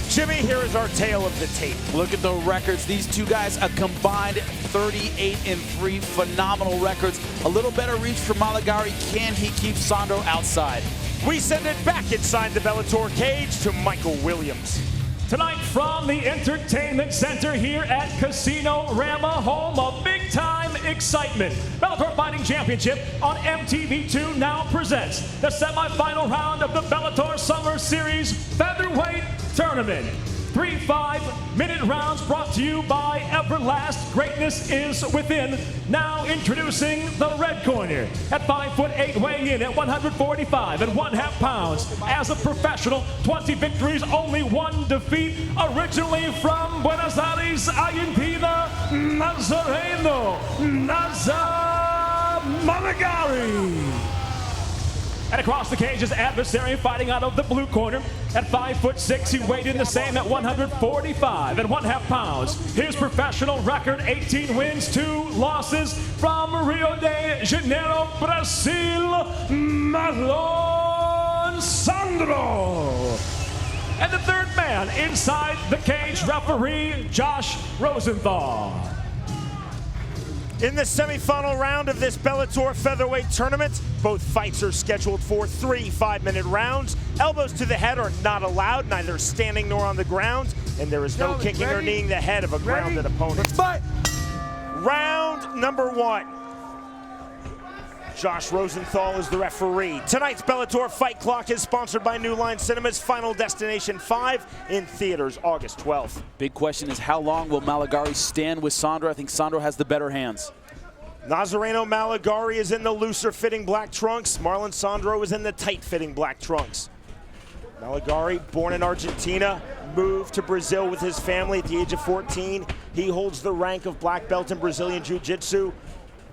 Jimmy, here is our tale of the tape. Look at the records. These two guys, a combined 38-3, phenomenal records. A little better reach for Malegarie. Can he keep Sandro outside? We send it back inside the Bellator cage to Michael Williams. Tonight from the Entertainment Center here at Casino Rama, home of big-time excitement. Bellator Fighting Championship on MTV2 now presents the semifinal round of the Bellator Summer Series Featherweight Tournament. 3 5-minute rounds brought to you by Everlast. Greatness is within. Now introducing the red corner at 5'8", weighing in at 145 and 1/2 pounds. As a professional, 20 victories, only 1 defeat. Originally from Buenos Aires, Argentina, Nazareno, Malegarie. And across the cage, his adversary fighting out of the blue corner. At 5'6", he weighed in the same at 145 and 1/2 pounds. His professional record, 18 wins, 2 losses. From Rio de Janeiro, Brazil, Marlon, Sandro. And the third man inside the cage, referee Josh Rosenthal. In the semifinal round of this Bellator featherweight tournament, both fights are scheduled for 3 5-minute rounds. Elbows to the head are not allowed, neither standing nor on the ground, and there is no kicking or kneeing the head of a grounded opponent. Let's fight. Round number 1. Josh Rosenthal is the referee. Tonight's Bellator Fight Clock is sponsored by New Line Cinema's Final Destination 5 in theaters August 12th. Big question is, how long will Malegarie stand with Sandro? I think Sandro has the better hands. Nazareno Malegarie is in the looser fitting black trunks. Marlon Sandro is in the tight fitting black trunks. Malegarie, born in Argentina, moved to Brazil with his family at the age of 14. He holds the rank of black belt in Brazilian Jiu-Jitsu.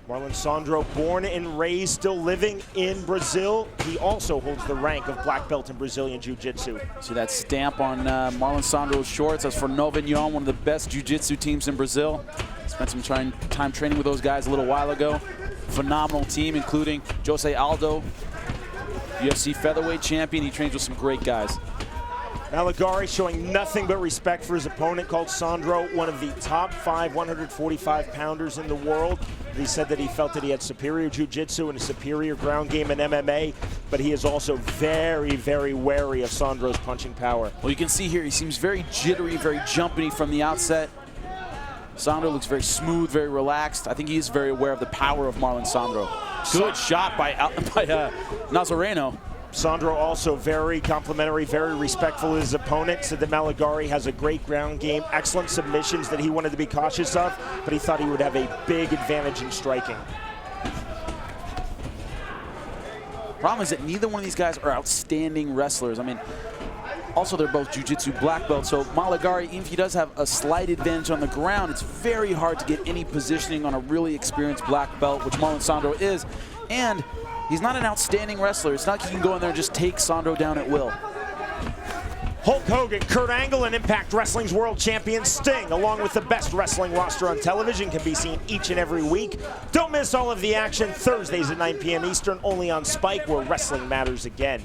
Marlon Sandro, born and raised, still living in Brazil. He also holds the rank of black belt in Brazilian Jiu-Jitsu. See that stamp on Marlon Sandro's shorts? That's for Nova União, one of the best Jiu-Jitsu teams in Brazil. Spent some time training with those guys a little while ago. Phenomenal team, including Jose Aldo, UFC featherweight champion. He trains with some great guys. Malegarie showing nothing but respect for his opponent, called Sandro one of the top 5 145-pounders in the world. He said that he felt that he had superior jiu-jitsu and a superior ground game in MMA, but he is also very, very wary of Sandro's punching power. Well, you can see here he seems very jittery, very jumpy from the outset. Sandro looks very smooth, very relaxed. I think he is very aware of the power of Marlon Sandro. Good shot by Nazareno. Sandro also very complimentary, very respectful of his opponent. Said that Malegarie has a great ground game, excellent submissions that he wanted to be cautious of, but he thought he would have a big advantage in striking. Problem is that neither one of these guys are outstanding wrestlers. I mean, also they're both jiu-jitsu black belts, so Malegarie, even if he does have a slight advantage on the ground, it's very hard to get any positioning on a really experienced black belt, which Marlon Sandro is, and he's not an outstanding wrestler. It's not like he can go in there and just take Sandro down at will. Hulk Hogan, Kurt Angle, and Impact Wrestling's world champion Sting, along with the best wrestling roster on television, can be seen each and every week. Don't miss all of the action Thursdays at 9 p.m. Eastern, only on Spike, where wrestling matters again.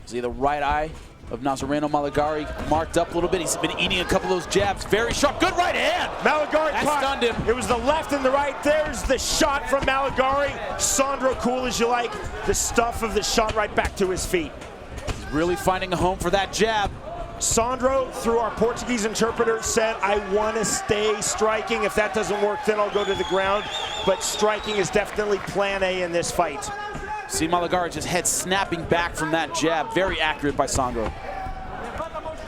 See the right eye of Nazareno Malegarie marked up a little bit. He's been eating a couple of those jabs. Very sharp. Good right hand. Malegarie stunned him. It was the left and the right. There's the shot from Malegarie. Sandro, cool as you like. The stuff of the shot right back to his feet. He's really finding a home for that jab. Sandro, through our Portuguese interpreter, said, I want to stay striking. If that doesn't work, then I'll go to the ground. But striking is definitely plan A in this fight. See Malegarie just head snapping back from that jab. Very accurate by Sandro.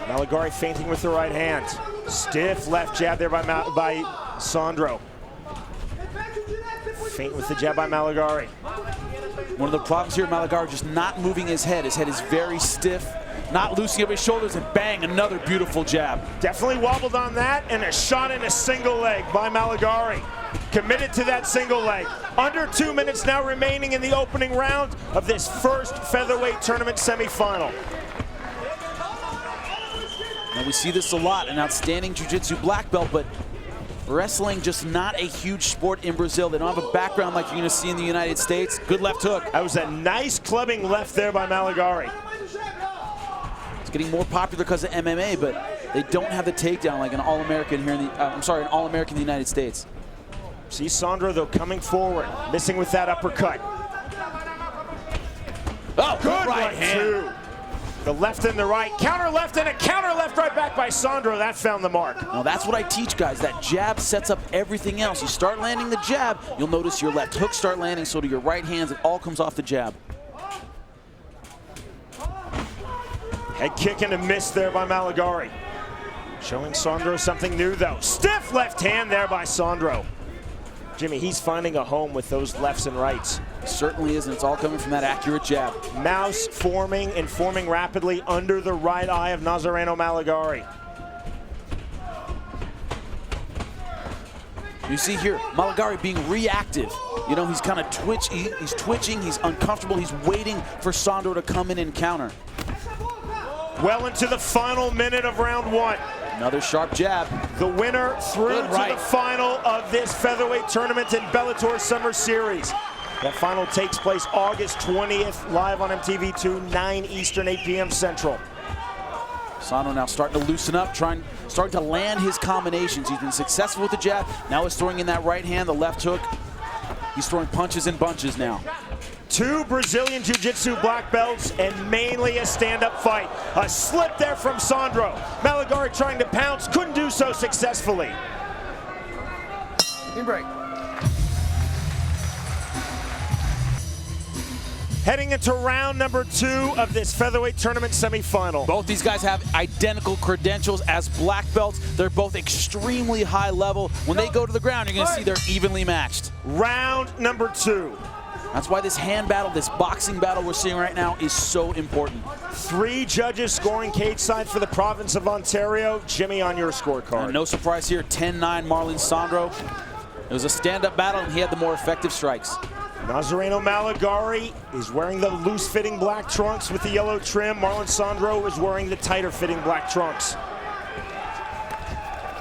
Malegarie feinting with the right hand. Stiff left jab there by Sandro. Feint with the jab by Malegarie. One of the problems here, Malegarie just not moving his head. His head is very stiff, not loosening up his shoulders, and bang, another beautiful jab. Definitely wobbled on that, and a shot in a single leg by Malegarie. Committed to that single leg. Under 2 minutes now remaining in the opening round of this first featherweight tournament semifinal. Now we see this a lot, an outstanding jiu-jitsu black belt, but wrestling just not a huge sport in Brazil. They don't have a background like you're going to see in the United States. Good left hook. That was a nice clubbing left there by Malegarie. It's getting more popular because of MMA, but They don't have the takedown like an All-American here in the, an All-American in the United States. See Sandro, though, coming forward, missing with that uppercut. Oh, Good right hand. Two. The left and the right. Counter left and a counter left right back by Sandro. That found the mark. Now that's what I teach guys. That jab sets up everything else. You start landing the jab, you'll notice your left hook start landing, so to your right hands, it all comes off the jab. Head kick and a miss there by Malegarie. Showing Sandro something new, though. Stiff left hand there by Sandro. Jimmy, he's finding a home with those lefts and rights. Certainly is, and it's all coming from that accurate jab. Mouse forming and forming rapidly under the right eye of Nazareno Malegarie. You see here, Malegarie being reactive. You know, he's kind of he's twitching, he's uncomfortable, he's waiting for Sandro to come in and counter. Well into the final minute of round one. Another sharp jab. The winner through to the final of this featherweight tournament in Bellator Summer Series. That final takes place August 20th, live on MTV2, 9 Eastern, 8 p.m. Central. Sandro now starting to loosen up, starting to land his combinations. He's been successful with the jab. Now he's throwing in that right hand, the left hook. He's throwing punches and bunches now. 2 Brazilian Jiu-Jitsu black belts and mainly a stand-up fight. A slip there from Sandro. Malegarie trying to pounce, couldn't do so successfully. In break. Heading into round number 2 of this featherweight tournament semifinal. Both these guys have identical credentials as black belts. They're both extremely high level. When they go to the ground, you're gonna see they're evenly matched. Round number 2. That's why this hand battle, this boxing battle we're seeing right now is so important. 3 judges scoring cage side for the province of Ontario. Jimmy, on your scorecard. No surprise here, 10-9 Marlon Sandro. It was a stand-up battle and he had the more effective strikes. Nazareno Malegarie is wearing the loose-fitting black trunks with the yellow trim. Marlon Sandro is wearing the tighter-fitting black trunks.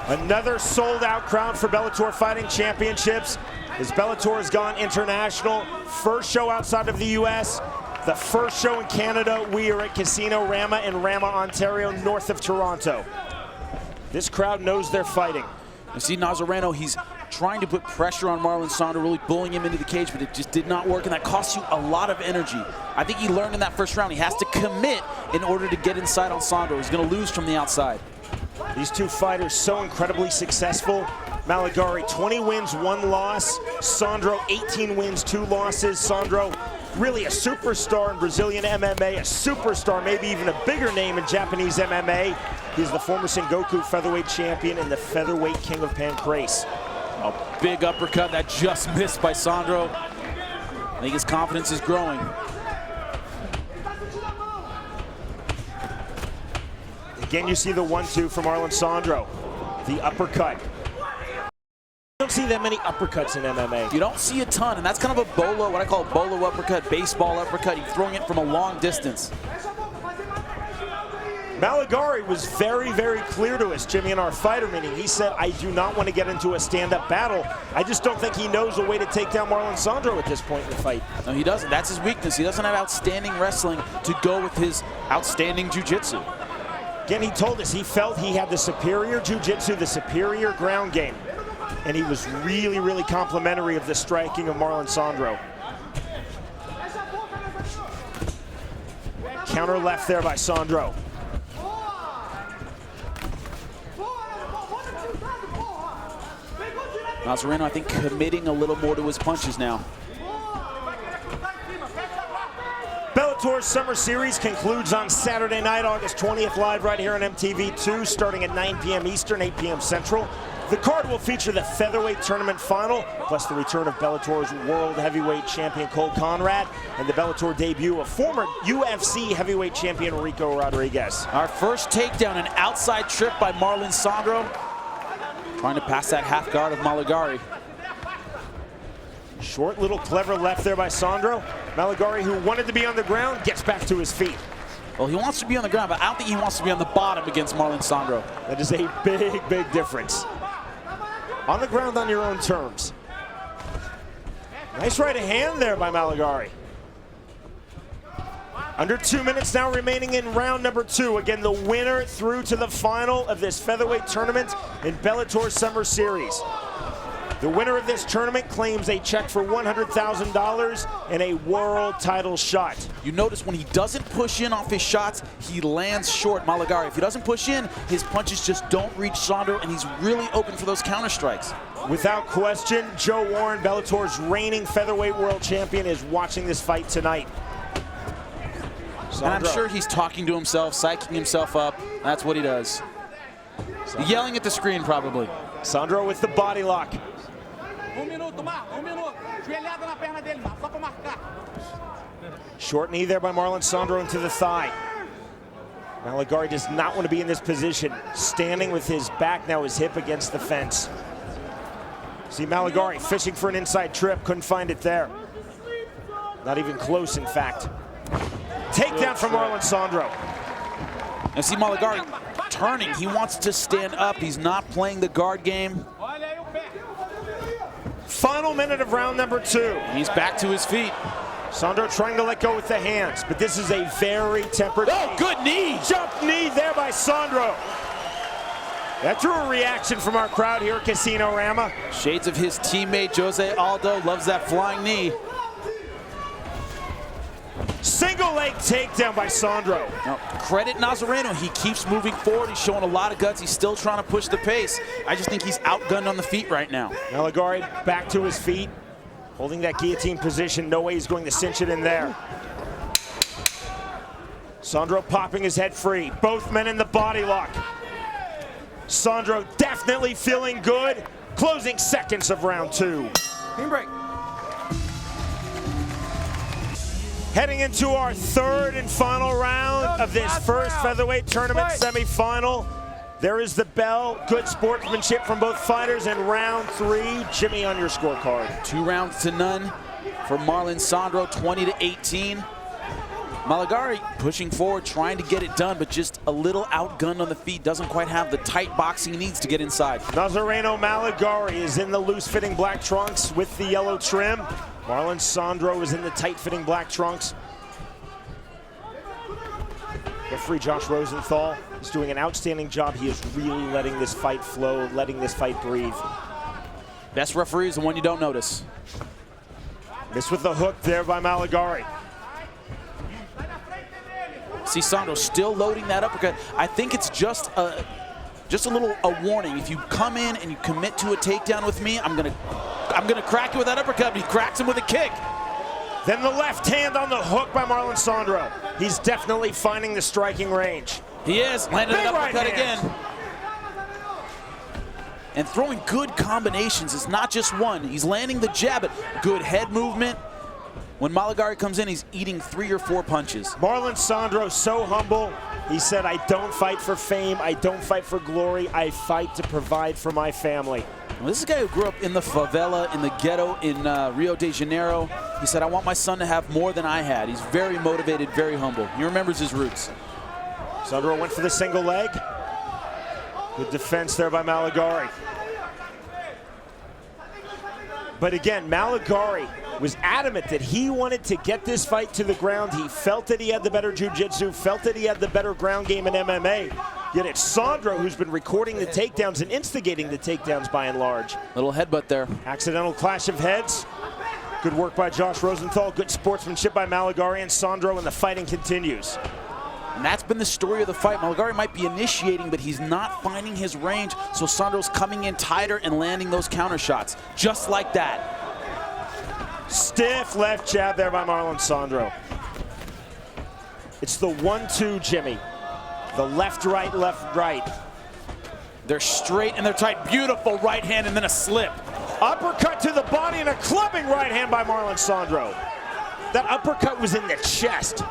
Another sold-out crowd for Bellator Fighting Championships as Bellator has gone international. First show outside of the U.S., the first show in Canada. We are at Casino Rama in Rama, Ontario, north of Toronto. This crowd knows they're fighting. You see Nazareno, he's trying to put pressure on Marlon Sandro, really bullying him into the cage, but it just did not work, and that costs you a lot of energy. I think he learned in that first round he has to commit in order to get inside on Sandro. He's going to lose from the outside. These 2 fighters so incredibly successful. Malegarie 20 wins, 1 loss. Sandro 18 wins, 2 losses. Sandro really a superstar in Brazilian MMA, a superstar, maybe even a bigger name in Japanese MMA. He's the former Sengoku featherweight champion and the featherweight king of Pancrase. A big uppercut that just missed by Sandro. I think his confidence is growing. Again, you see the 1-2 from Marlon Sandro. The uppercut. You don't see that many uppercuts in MMA. You don't see a ton, and that's kind of a bolo, what I call a bolo uppercut, baseball uppercut. He's throwing it from a long distance. Malegarie was very, very clear to us, Jimmy, in our fighter meeting. He said, I do not want to get into a stand-up battle. I just don't think he knows a way to take down Marlon Sandro at this point in the fight. No, he doesn't. That's his weakness. He doesn't have outstanding wrestling to go with his outstanding jiu-jitsu. Again, he told us he felt he had the superior jiu-jitsu, the superior ground game. And he was really, really complimentary of the striking of Marlon Sandro. Counter left there by Sandro. Nazareno, I think, committing a little more to his punches now. Bellator's Summer Series concludes on Saturday night, August 20th, live right here on MTV2, starting at 9 p.m. Eastern, 8 p.m. Central. The card will feature the featherweight tournament final, plus the return of Bellator's world heavyweight champion Cole Conrad, and the Bellator debut of former UFC heavyweight champion Rico Rodriguez. Our first takedown, an outside trip by Marlon Sandro, trying to pass that half guard of Malegarie. Short little clever left there by Sandro. Malegarie, who wanted to be on the ground, gets back to his feet. Well, he wants to be on the ground, but I don't think he wants to be on the bottom against Marlon Sandro. That is a big, big difference. On the ground on your own terms. Nice right hand there by Malegarie. Under 2 minutes now remaining in round number 2. Again, the winner through to the final of this featherweight tournament in Bellator Summer Series. The winner of this tournament claims a check for $100,000 and a world title shot. You notice when he doesn't push in off his shots, he lands short, Malegarie. If he doesn't push in, his punches just don't reach Sandro, and he's really open for those counter strikes. Without question, Joe Warren, Bellator's reigning featherweight world champion, is watching this fight tonight. Sandro. And I'm sure he's talking to himself, psyching himself up. That's what he does. Sandro. Yelling at the screen, probably. Sandro with the body lock. Short knee there by Marlon Sandro into the thigh. Malegarie does not want to be in this position. Standing with his back, now his hip against the fence. See Malegarie fishing for an inside trip, couldn't find it there. Not even close, in fact. Takedown from Marlon Sandro. And see Malegarie turning, he wants to stand up. He's not playing the guard game. Final minute of round number 2. He's back to his feet. Sandro trying to let go with the hands, but this is a very tempered knee. Good knee! Jump knee there by Sandro. That drew a reaction from our crowd here at Casino Rama. Shades of his teammate Jose Aldo, loves that flying knee. Single leg takedown by Sandro. Now, credit Nazareno, he keeps moving forward. He's showing a lot of guts. He's still trying to push the pace. I just think he's outgunned on the feet right now. Malegarie back to his feet, holding that guillotine position. No way he's going to cinch it in there. Sandro popping his head free. Both men in the body lock. Sandro definitely feeling good. Closing seconds of round 2. Team break. Heading into our third and final round of this first featherweight tournament semifinal. There is the bell. Good sportsmanship from both fighters in round 3. Jimmy, on your scorecard. 2 rounds to none for Marlon Sandro, 20-18. Malegarie pushing forward, trying to get it done, but just a little outgunned on the feet. Doesn't quite have the tight boxing he needs to get inside. Nazareno Malegarie is in the loose-fitting black trunks with the yellow trim. Marlon Sandro is in the tight-fitting black trunks. Referee Josh Rosenthal is doing an outstanding job. He is really letting this fight flow, letting this fight breathe. Best referee is the one you don't notice. Missed with the hook there by Malegarie. See Sandro still loading that uppercut. I think it's just a little warning. If you come in and you commit to a takedown with me, I'm gonna crack you with that uppercut. But he cracks him with a kick. Then the left hand on the hook by Marlon Sandro. He's definitely finding the striking range. He is, landed an uppercut right again. And throwing good combinations. It's not just one. He's landing the jab, but good head movement. When Malegarie comes in, he's eating 3 or 4 punches. Marlon Sandro, so humble. He said, I don't fight for fame. I don't fight for glory. I fight to provide for my family. Well, this is a guy who grew up in the favela, in the ghetto in Rio de Janeiro. He said, I want my son to have more than I had. He's very motivated, very humble. He remembers his roots. Sandro went for the single leg. Good defense there by Malegarie. But again, Malegarie was adamant that he wanted to get this fight to the ground. He felt that he had the better jiu-jitsu, felt that he had the better ground game in MMA. Yet it's Sandro who's been recording the takedowns and instigating the takedowns by and large. Little headbutt there. Accidental clash of heads. Good work by Josh Rosenthal. Good sportsmanship by Malegarie and Sandro, and the fighting continues. And that's been the story of the fight. Malegarie might be initiating, but he's not finding his range, so Sandro's coming in tighter and landing those counter shots, just like that. Stiff left jab there by Marlon Sandro. It's the 1-2, Jimmy. The left, right. They're straight and they're tight. Beautiful right hand and then a slip. Uppercut to the body and a clubbing right hand by Marlon Sandro. That uppercut was in the chest.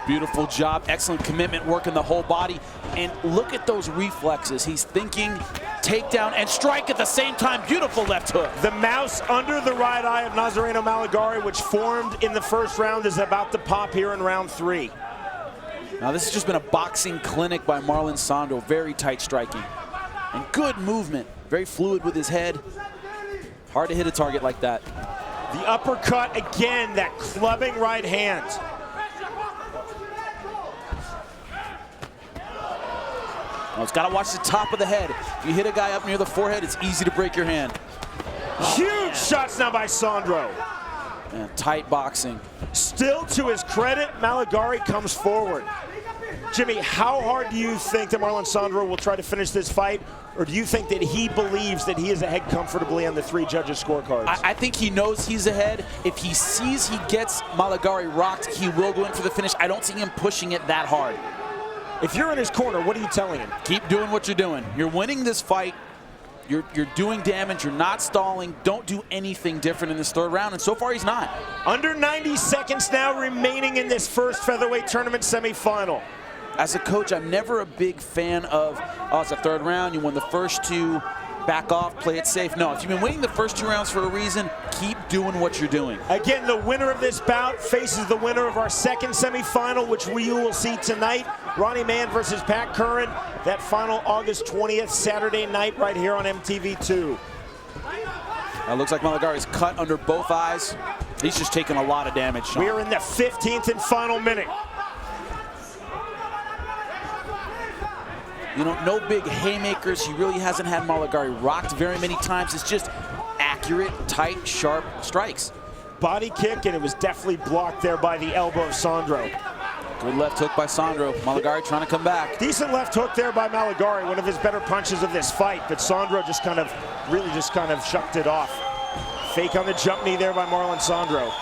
Beautiful job, excellent commitment, working the whole body. And look at those reflexes. He's thinking takedown and strike at the same time. Beautiful left hook. The mouse under the right eye of Nazareno Malegarie, which formed in the first round, is about to pop here in round 3. Now this has just been a boxing clinic by Marlon Sandro. Very tight striking. And good movement. Very fluid with his head. Hard to hit a target like that. The uppercut again, that clubbing right hand. Oh, it's got to watch the top of the head. If you hit a guy up near the forehead, it's easy to break your hand. Huge shots now by Sandro. Man, tight boxing. Still, to his credit, Malegarie comes forward. Jimmy, how hard do you think that Marlon Sandro will try to finish this fight? Or do you think that he believes that he is ahead comfortably on the 3 judges' scorecards? I think he knows he's ahead. If he sees he gets Malegarie rocked, he will go in for the finish. I don't see him pushing it that hard. If you're in his corner, what are you telling him? Keep doing what you're doing. You're winning this fight. You're doing damage. You're not stalling. Don't do anything different in this 3rd round, and so far he's not. Under 90 seconds now remaining in this first featherweight tournament semifinal. As a coach, I'm never a big fan of, oh, it's a 3rd round, you won the first 2, back off, play it safe. No, if you've been winning the first 2 rounds for a reason, keep doing what you're doing. Again, the winner of this bout faces the winner of our 2nd semifinal, which we will see tonight. Ronnie Mann versus Pat Curran. That final August 20th, Saturday night, right here on MTV2. It looks like Malegarie's cut under both eyes. He's just taking a lot of damage, Sean. We are in the 15th and final minute. You know, no big haymakers. He really hasn't had Malegarie rocked very many times. It's just accurate, tight, sharp strikes. Body kick, and it was definitely blocked there by the elbow of Sandro. Good left hook by Sandro. Malegarie trying to come back. Decent left hook there by Malegarie, one of his better punches of this fight, but Sandro just really shucked it off. Fake on the jump knee there by Marlon Sandro.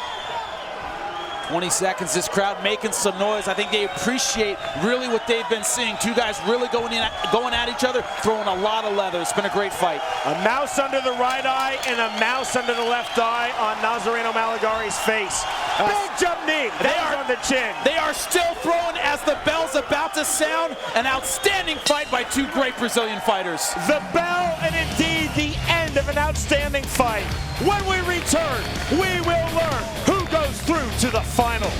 20 seconds, this crowd making some noise. I think they appreciate really what they've been seeing. 2 guys really going at each other, throwing a lot of leather. It's been a great fight. A mouse under the right eye and a mouse under the left eye on Nazareno Malegarie's face. Big jump knee. They are on the chin. They are still throwing as the bell's about to sound. An outstanding fight by 2 great Brazilian fighters. The bell, and indeed the end of an outstanding fight. When we return, we will learn who goes through to the final.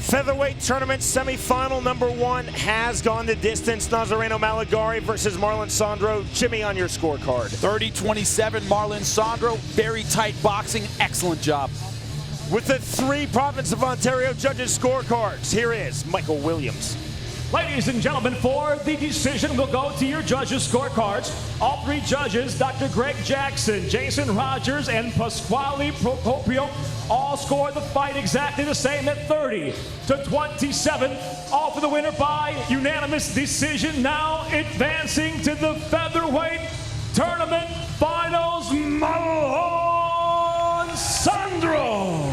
Featherweight tournament semifinal number 1 has gone the distance. Nazareno Malegarie versus Marlon Sandro. Jimmy, on your scorecard. 30-27, Marlon Sandro. Very tight boxing. Excellent job. With the 3 Province of Ontario judges' scorecards, here is Michael Williams. Ladies and gentlemen, for the decision, we'll go to your judges' scorecards. All 3 judges, Dr. Greg Jackson, Jason Rogers, and Pasquale Procopio, all scored the fight exactly the same at 30-27. All for the winner by unanimous decision. Now advancing to the featherweight tournament finals, Marlon Sandro.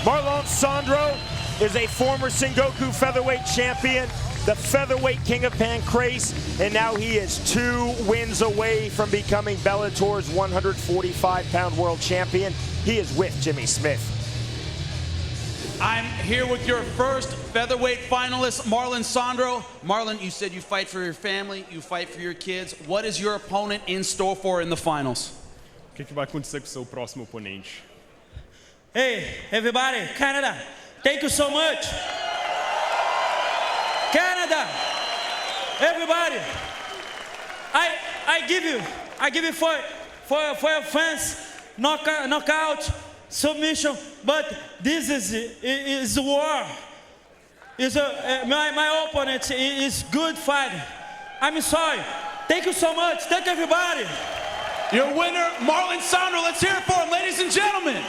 Marlon Sandro is a former Sengoku featherweight champion, the featherweight king of Pancrase, and now he is 2 wins away from becoming Bellator's 145-pound world champion. He is with Jimmy Smith. I'm here with your first featherweight finalist, Marlon Sandro. Marlon, you said you fight for your family, you fight for your kids. What is your opponent in store for in the finals? O que vai acontecer com o seu próximo oponente? Hey, everybody, Canada, thank you so much. Canada, everybody, I give you for your fans, knockout, submission, but this is war. My opponent is good fighter. I'm sorry. Thank you so much. Thank everybody. Your winner, Marlon Sandro. Let's hear it for him, ladies and gentlemen.